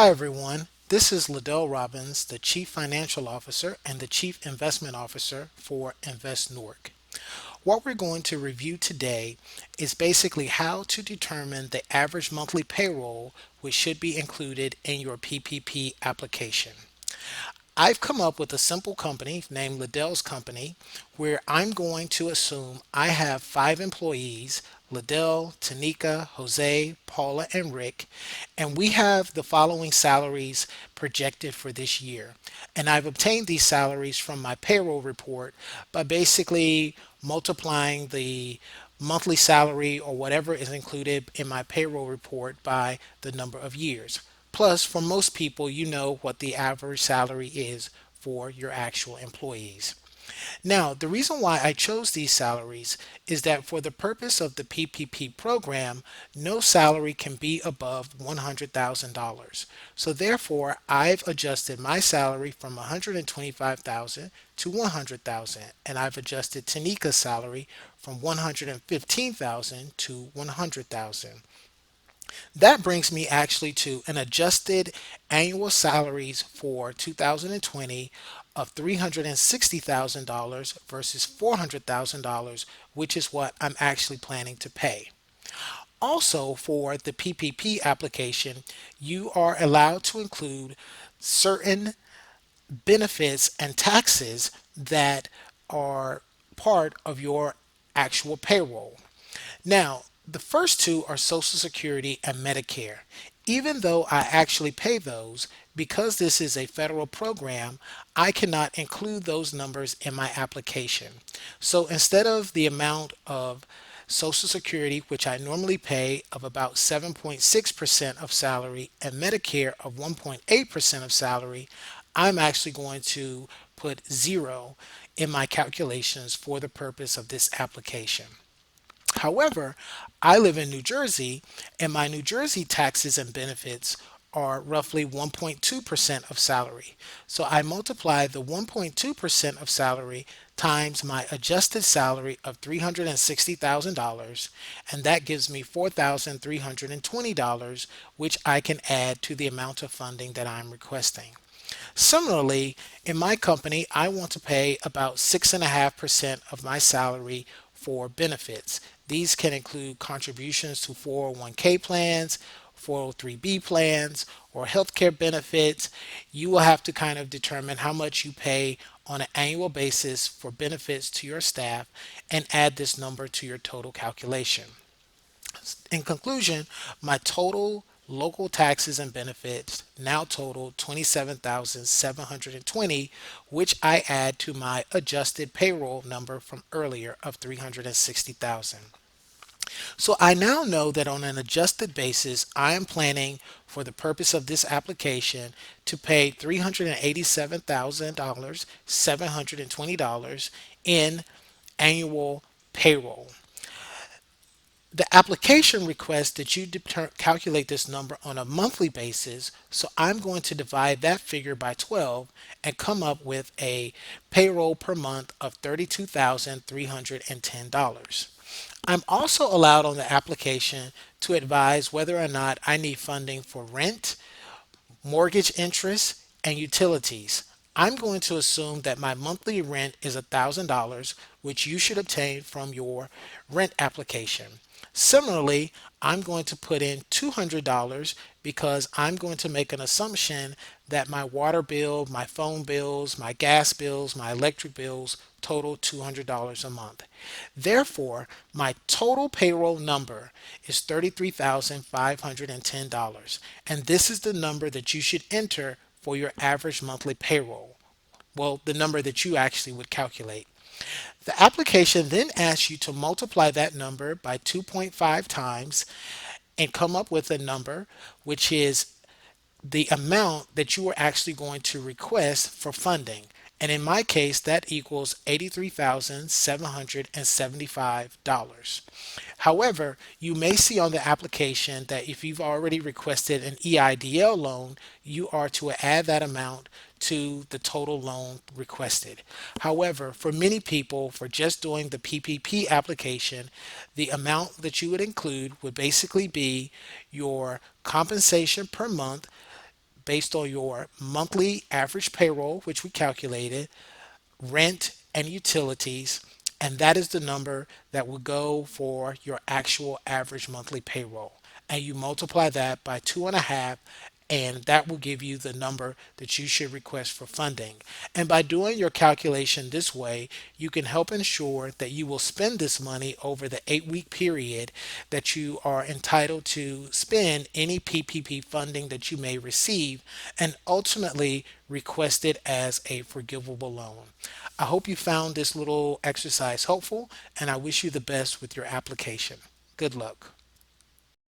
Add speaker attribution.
Speaker 1: Hi, everyone. This is Liddell Robbins, the Chief Financial Officer and the Chief Investment Officer for Invest Newark. What we're going to review today is basically how to determine the average monthly payroll which should be included in your PPP application. I've come up with a simple company named Liddell's Company where I'm going to assume I have 5 employees: Liddell, Tanika, Jose, Paula, and Rick, and we have the following salaries projected for this year. And I've obtained these salaries from my payroll report by basically multiplying the monthly salary or whatever is included in my payroll report by the number of years. Plus, for most people, you know what the average salary is for your actual employees. Now, the reason why I chose these salaries is that for the purpose of the PPP program, no salary can be above $100,000. So therefore, I've adjusted my salary from $125,000 to $100,000, and I've adjusted Tanika's salary from $115,000 to $100,000. That brings me actually to an adjusted annual salaries for 2020 of $360,000 versus $400,000, which is what I'm actually planning to pay. Also, for the PPP application, you are allowed to include certain benefits and taxes that are part of your actual payroll. Now, the first two are Social Security and Medicare. Even though I actually pay those, because this is a federal program, I cannot include those numbers in my application. So instead of the amount of Social Security, which I normally pay of about 7.6% of salary, and Medicare of 1.8% of salary, I'm actually going to put zero in my calculations for the purpose of this application. However, I live in New Jersey, and my New Jersey taxes and benefits are roughly 1.2% of salary. So I multiply the 1.2% of salary times my adjusted salary of $360,000, and that gives me $4,320, which I can add to the amount of funding that I'm requesting. Similarly, in my company, I want to pay about 6.5% of my salary for benefits. These can include contributions to 401k plans, 403b plans, or healthcare benefits. You will have to kind of determine how much you pay on an annual basis for benefits to your staff and add this number to your total calculation. In conclusion, my total local taxes and benefits now total 27,720, which I add to my adjusted payroll number from earlier of 360,000. So I now know that on an adjusted basis, I am planning for the purpose of this application to pay $387,000, $720 in annual payroll. The application requests that you calculate this number on a monthly basis, so I'm going to divide that figure by 12 and come up with a payroll per month of $32,310. I'm also allowed on the application to advise whether or not I need funding for rent, mortgage interest, and utilities. I'm going to assume that my monthly rent is $1,000, which you should obtain from your rent application. Similarly, I'm going to put in $200 because I'm going to make an assumption that my water bill, my phone bills, my gas bills, my electric bills total $200 a month. Therefore, my total payroll number is $33,510, and this is the number that you should enter for your average monthly payroll. Well, the number that you actually would calculate. The application then asks you to multiply that number by 2.5 times and come up with a number which is the amount that you are actually going to request for funding. And in my case, that equals $83,775. However, you may see on the application that if you've already requested an EIDL loan, you are to add that amount to the total loan requested. However, for many people, for just doing the PPP application, the amount that you would include would basically be your compensation per month based on your monthly average payroll, which we calculated, rent, and utilities, and that is the number that will go for your actual average monthly payroll. And you multiply that by 2.5, and that will give you the number that you should request for funding. And by doing your calculation this way, you can help ensure that you will spend this money over the 8-week period that you are entitled to spend any PPP funding that you may receive, and ultimately request it as a forgivable loan. I hope you found this little exercise helpful, and I wish you the best with your application. Good luck.